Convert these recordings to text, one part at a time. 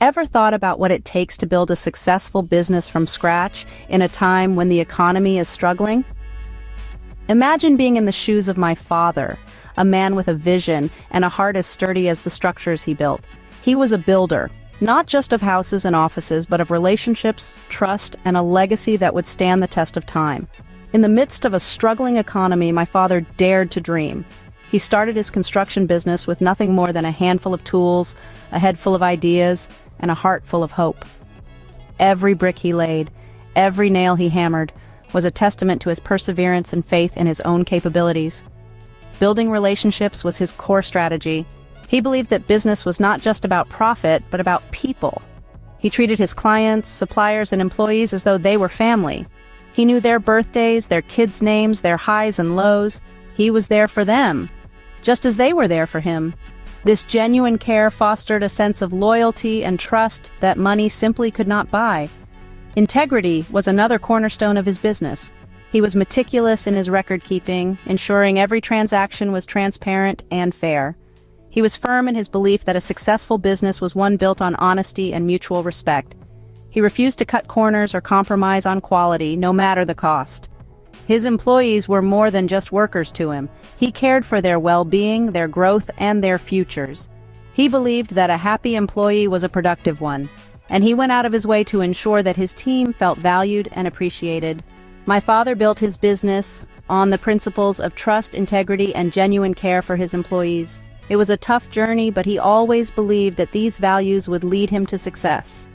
Ever thought about what it takes to build a successful business from scratch in a time when the economy is struggling? Imagine being in the shoes of my father, a man with a vision and a heart as sturdy as the structures he built. He was a builder, not just of houses and offices, but of relationships, trust, and a legacy that would stand the test of time. In the midst of a struggling economy, my father dared to dream. He started his construction business with nothing more than a handful of tools, a head full of ideas, and a heart full of hope. Every brick he laid, every nail he hammered, was a testament to his perseverance and faith in his own capabilities. Building relationships was his core strategy. He believed that business was not just about profit, but about people. He treated his clients, suppliers, and employees as though they were family. He knew their birthdays, their kids' names, their highs and lows. He was there for them, just as they were there for him. This genuine care fostered a sense of loyalty and trust that money simply could not buy. Integrity was another cornerstone of his business. He was meticulous in his record-keeping, ensuring every transaction was transparent and fair. He was firm in his belief that a successful business was one built on honesty and mutual respect. He refused to cut corners or compromise on quality, no matter the cost. His employees were more than just workers to him. He cared for their well-being, their growth, and their futures. He believed that a happy employee was a productive one, and he went out of his way to ensure that his team felt valued and appreciated. My father built his business on the principles of trust, integrity, and genuine care for his employees. It was a tough journey, but he always believed that these values would lead him to success.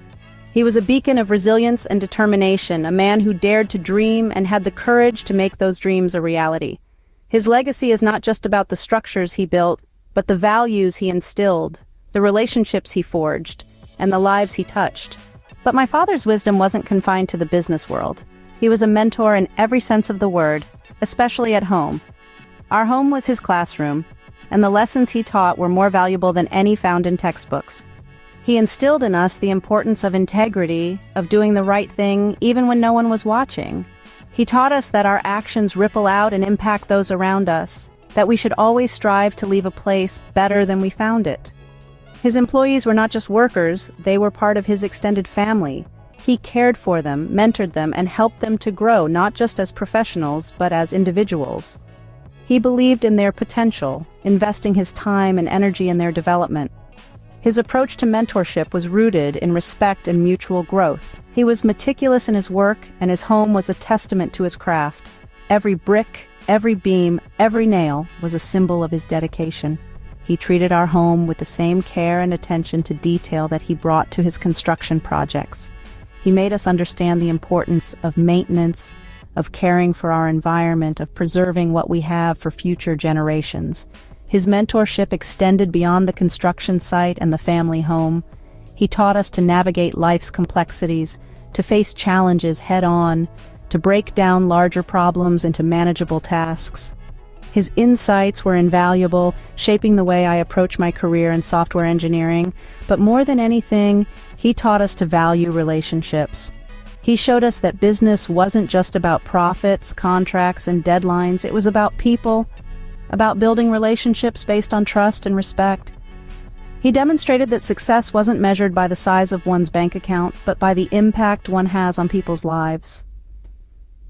He was a beacon of resilience and determination, a man who dared to dream and had the courage to make those dreams a reality. His legacy is not just about the structures he built, but the values he instilled, the relationships he forged, and the lives he touched. But my father's wisdom wasn't confined to the business world. He was a mentor in every sense of the word, especially at home. Our home was his classroom, and the lessons he taught were more valuable than any found in textbooks. He instilled in us the importance of integrity, of doing the right thing even when no one was watching. He taught us that our actions ripple out and impact those around us, that we should always strive to leave a place better than we found it. His employees were not just workers, they were part of his extended family. He cared for them, mentored them, and helped them to grow, not just as professionals, but as individuals. He believed in their potential, investing his time and energy in their development. His approach to mentorship was rooted in respect and mutual growth. He was meticulous in his work, and his home was a testament to his craft. Every brick, every beam, every nail was a symbol of his dedication. He treated our home with the same care and attention to detail that he brought to his construction projects. He made us understand the importance of maintenance, of caring for our environment, of preserving what we have for future generations. His mentorship extended beyond the construction site and the family home. He taught us to navigate life's complexities, to face challenges head-on, to break down larger problems into manageable tasks. His insights were invaluable, shaping the way I approach my career in software engineering. But more than anything, he taught us to value relationships. He showed us that business wasn't just about profits, contracts, and deadlines. It was about people, about building relationships based on trust and respect. He demonstrated that success wasn't measured by the size of one's bank account, but by the impact one has on people's lives.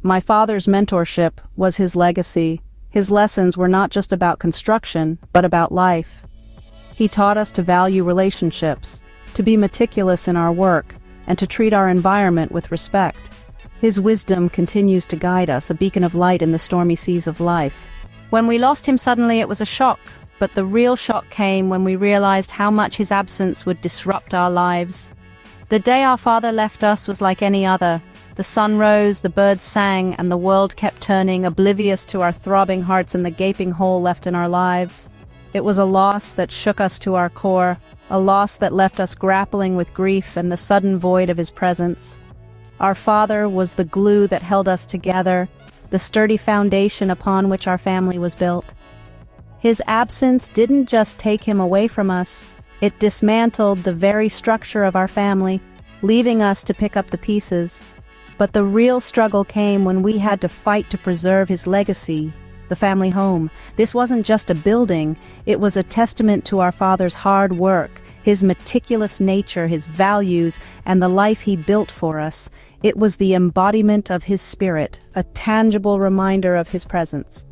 My father's mentorship was his legacy. His lessons were not just about construction, but about life. He taught us to value relationships, to be meticulous in our work, and to treat our environment with respect. His wisdom continues to guide us, a beacon of light in the stormy seas of life. When we lost him suddenly, it was a shock, but the real shock came when we realized how much his absence would disrupt our lives. The day our father left us was like any other. The sun rose, the birds sang, and the world kept turning, oblivious to our throbbing hearts and the gaping hole left in our lives. It was a loss that shook us to our core, a loss that left us grappling with grief and the sudden void of his presence. Our father was the glue that held us together, the sturdy foundation upon which our family was built. His absence didn't just take him away from us, it dismantled the very structure of our family, leaving us to pick up the pieces. But the real struggle came when we had to fight to preserve his legacy, the family home. This wasn't just a building, it was a testament to our father's hard work, his meticulous nature, his values, and the life he built for us. It was the embodiment of his spirit, a tangible reminder of his presence.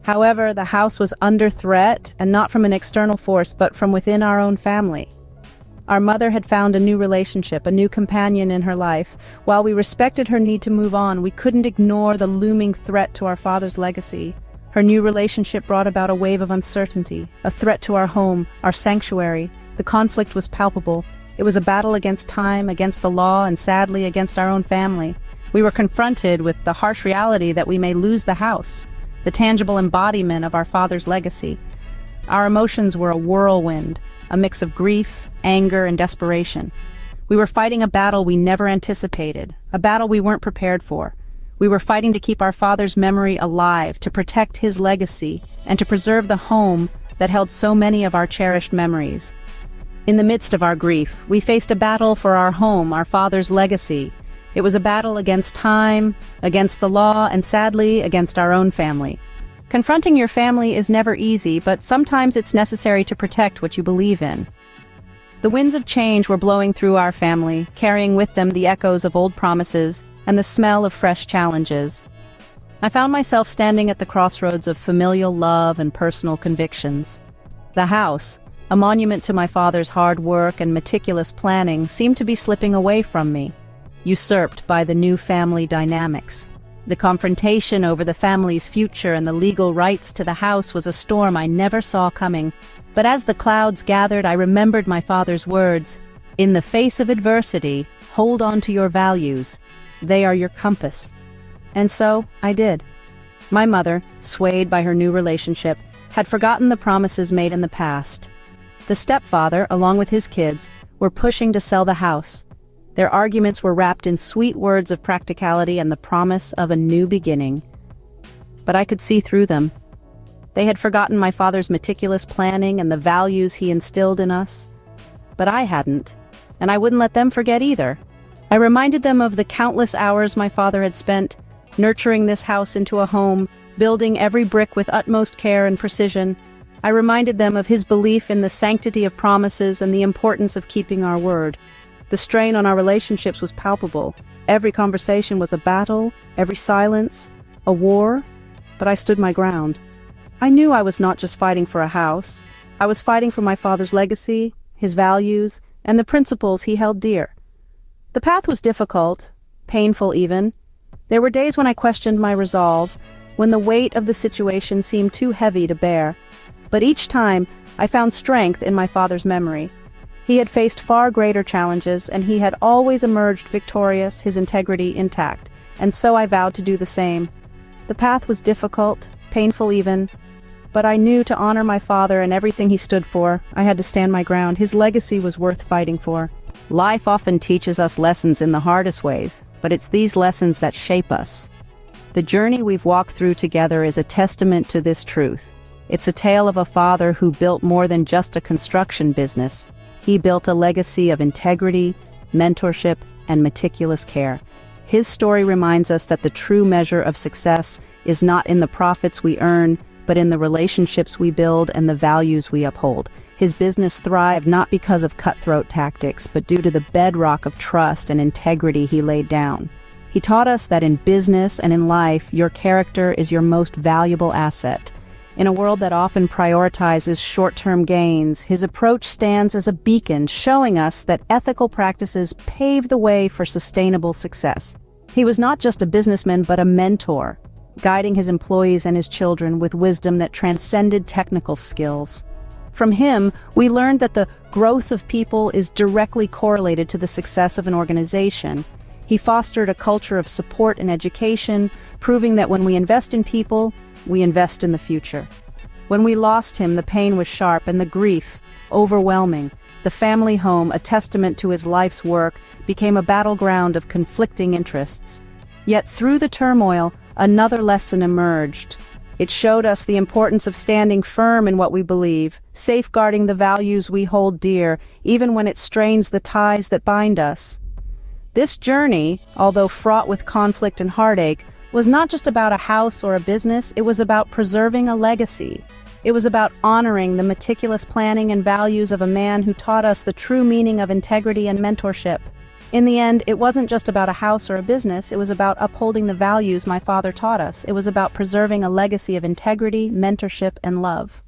However, the house was under threat, and not from an external force, but from within our own family. Our mother had found a new relationship, a new companion in her life. While we respected her need to move on, we couldn't ignore the looming threat to our father's legacy. Her new relationship brought about a wave of uncertainty, a threat to our home, our sanctuary. The conflict was palpable. It was a battle against time, against the law, and sadly, against our own family. We were confronted with the harsh reality that we may lose the house, the tangible embodiment of our father's legacy. Our emotions were a whirlwind, a mix of grief, anger, and desperation. We were fighting a battle we never anticipated, a battle we weren't prepared for. We were fighting to keep our father's memory alive, to protect his legacy, and to preserve the home that held so many of our cherished memories. In the midst of our grief, we faced a battle for our home, our father's legacy. It was a battle against time, against the law, and sadly, against our own family. Confronting your family is never easy, but sometimes it's necessary to protect what you believe in. The winds of change were blowing through our family, carrying with them the echoes of old promises and the smell of fresh challenges. I found myself standing at the crossroads of familial love and personal convictions. The house, a monument to my father's hard work and meticulous planning, seemed to be slipping away from me, usurped by the new family dynamics. The confrontation over the family's future and the legal rights to the house was a storm I never saw coming. But as the clouds gathered, I remembered my father's words, "In the face of adversity, hold on to your values. They are your compass." And so I did. My mother, swayed by her new relationship, had forgotten the promises made in the past. The stepfather, along with his kids, were pushing to sell the house. Their arguments were wrapped in sweet words of practicality and the promise of a new beginning. But I could see through them. They had forgotten my father's meticulous planning and the values he instilled in us. But I hadn't, and I wouldn't let them forget either. I reminded them of the countless hours my father had spent nurturing this house into a home, building every brick with utmost care and precision. I reminded them of his belief in the sanctity of promises and the importance of keeping our word. The strain on our relationships was palpable. Every conversation was a battle, every silence, a war, but I stood my ground. I knew I was not just fighting for a house. I was fighting for my father's legacy, his values, and the principles he held dear. The path was difficult, painful even. There were days when I questioned my resolve, when the weight of the situation seemed too heavy to bear. But each time, I found strength in my father's memory. He had faced far greater challenges, and he had always emerged victorious, his integrity intact, and so I vowed to do the same. The path was difficult, painful even, but I knew to honor my father and everything he stood for, I had to stand my ground. His legacy was worth fighting for. Life often teaches us lessons in the hardest ways, but it's these lessons that shape us. The journey we've walked through together is a testament to this truth. It's a tale of a father who built more than just a construction business. He built a legacy of integrity, mentorship, and meticulous care. His story reminds us that the true measure of success is not in the profits we earn, but in the relationships we build and the values we uphold. His business thrived not because of cutthroat tactics, but due to the bedrock of trust and integrity he laid down. He taught us that in business and in life, your character is your most valuable asset. In a world that often prioritizes short-term gains, his approach stands as a beacon, showing us that ethical practices pave the way for sustainable success. He was not just a businessman, but a mentor, guiding his employees and his children with wisdom that transcended technical skills. From him, we learned that the growth of people is directly correlated to the success of an organization. He fostered a culture of support and education, proving that when we invest in people, we invest in the future. When we lost him, the pain was sharp and the grief overwhelming. The family home, a testament to his life's work, became a battleground of conflicting interests. Yet through the turmoil, another lesson emerged. It showed us the importance of standing firm in what we believe, safeguarding the values we hold dear, even when it strains the ties that bind us. This journey, although fraught with conflict and heartache, was not just about a house or a business, it was about preserving a legacy. It was about honoring the meticulous planning and values of a man who taught us the true meaning of integrity and mentorship. In the end, it wasn't just about a house or a business, it was about upholding the values my father taught us. It was about preserving a legacy of integrity, mentorship, and love.